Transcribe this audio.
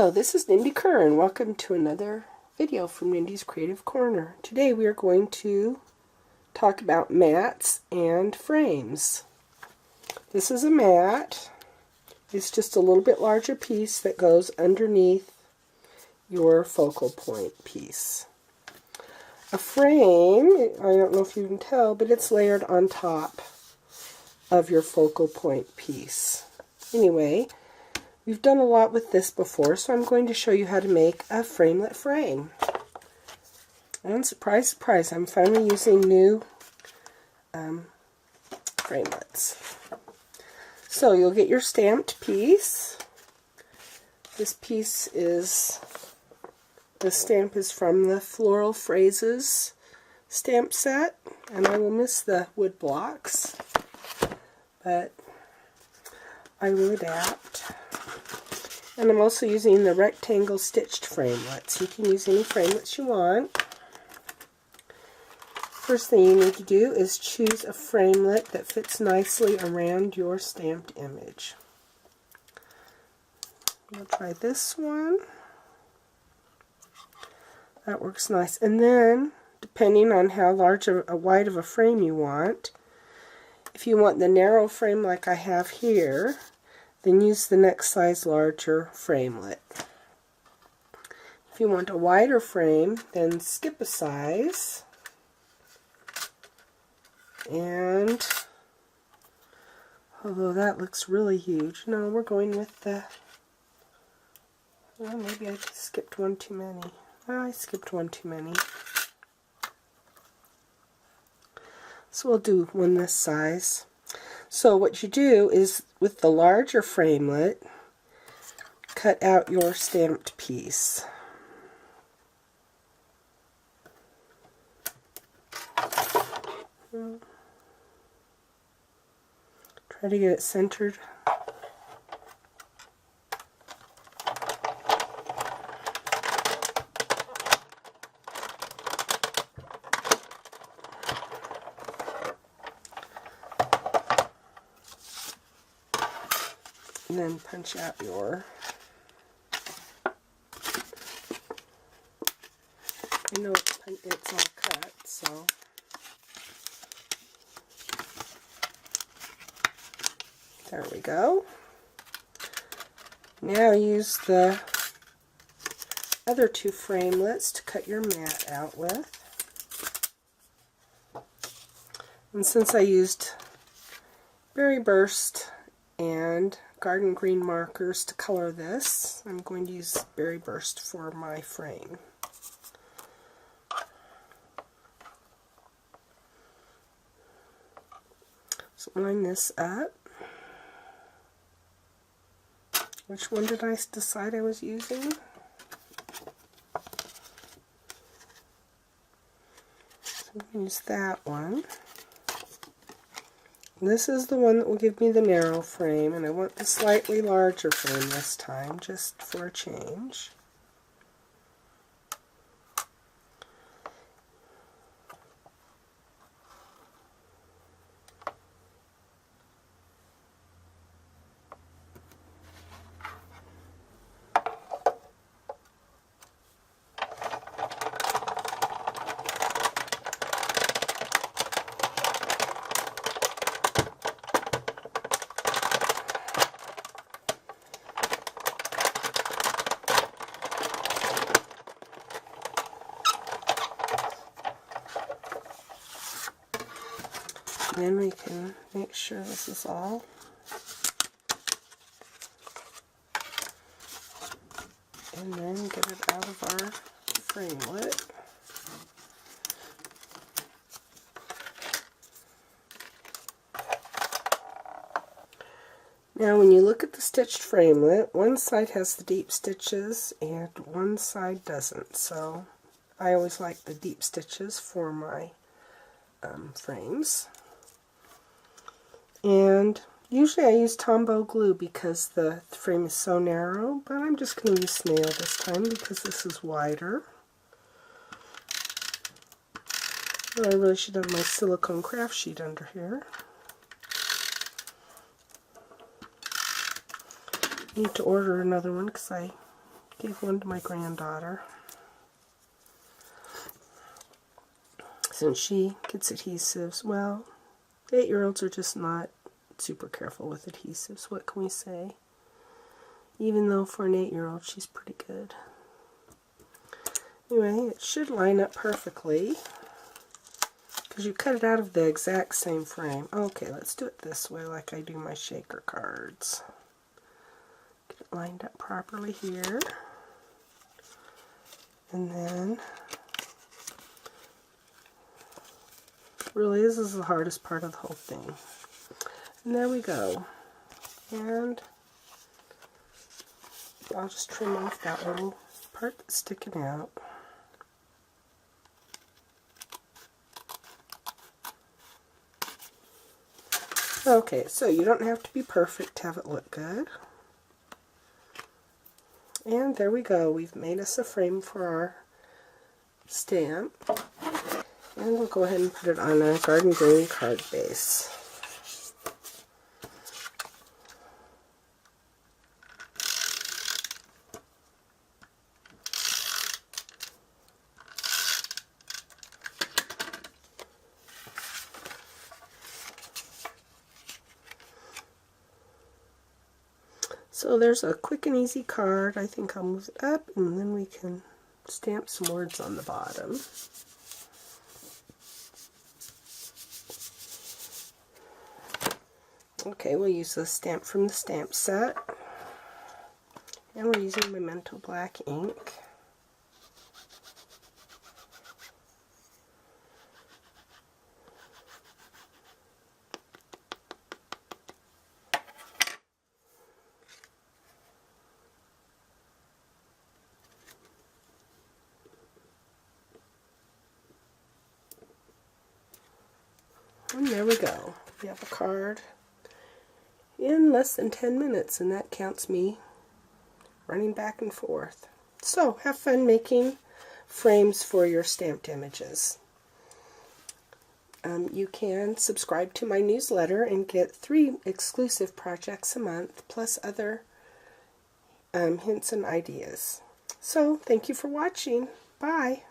Hello, this is Nindy Kerr, and welcome to another video from Nindy's Creative Corner. Today we are going to talk about mats and frames. This is a mat. It's just a little bit larger piece that goes underneath your focal point piece. A frame, I don't know if you can tell, but it's layered on top of your focal point piece. Anyway, we've done a lot with this before, so I'm going to show you how to make a framelit frame. And surprise, surprise, I'm finally using new framelits. So you'll get your stamped piece. This piece is, the stamp is from the Floral Phrases stamp set, and I will miss the wood blocks, but I will adapt. And I'm also using the rectangle stitched framelits. You can use any framelits you want. First thing you need to do is choose a framelit that fits nicely around your stamped image. I'll try this one. That works nice. And then, depending on how large or wide of a frame you want, if you want the narrow frame like I have here, then use the next size larger framelit. If you want a wider frame, then skip a size. And although that looks really huge, no, we're going with the, well, maybe I just skipped one too many. Well, I skipped one too many. So we'll do one this size. So what you do is, with the larger framelit, cut out your stamped piece. Try to get it centered. And then punch out your, I know it's all cut, so there we go. Now use the other two framelits to cut your mat out with. And since I used Berry Burst and Garden Green markers to color this, I'm going to use Berry Burst for my frame. So line this up. Which one did I decide I was using? So I'm going to use that one. This is the one that will give me the narrow frame, and I want the slightly larger frame this time, just for a change. Then we can make sure this is all. And then get it out of our framelit. Now when you look at the stitched framelit, one side has the deep stitches and one side doesn't. So I always like the deep stitches for my frames. And usually I use Tombow glue because the frame is so narrow, but I'm just going to use snail this time because this is wider. Oh, I really should have my silicone craft sheet under here. I need to order another one because I Gave one to my granddaughter, since she gets adhesives. Well, 8-year-olds are just not super careful with adhesives. What can we say? Even though for an 8-year-old she's pretty good. Anyway, it should line up perfectly because you cut it out of the exact same frame. Okay, let's do it this way like I do my shaker cards. Get it lined up properly here. And then, really, this is the hardest part of the whole thing. And there we go. And I'll just trim off that little part that's sticking out. Okay, so you don't have to be perfect to have it look good. And there we go. We've made us a frame for our stamp. And we'll go ahead and put it on a garden green card base. So there's a quick and easy card. I think I'll move it up and then we can stamp some words on the bottom. Okay, we'll use the stamp from the stamp set. And we're using Memento black ink. And there we go. We have a card in less than 10 minutes, and that counts me running back and forth. So, have fun making frames for your stamped images. You can subscribe to my newsletter and get 3 exclusive projects a month, plus other hints and ideas. So, thank you for watching. Bye.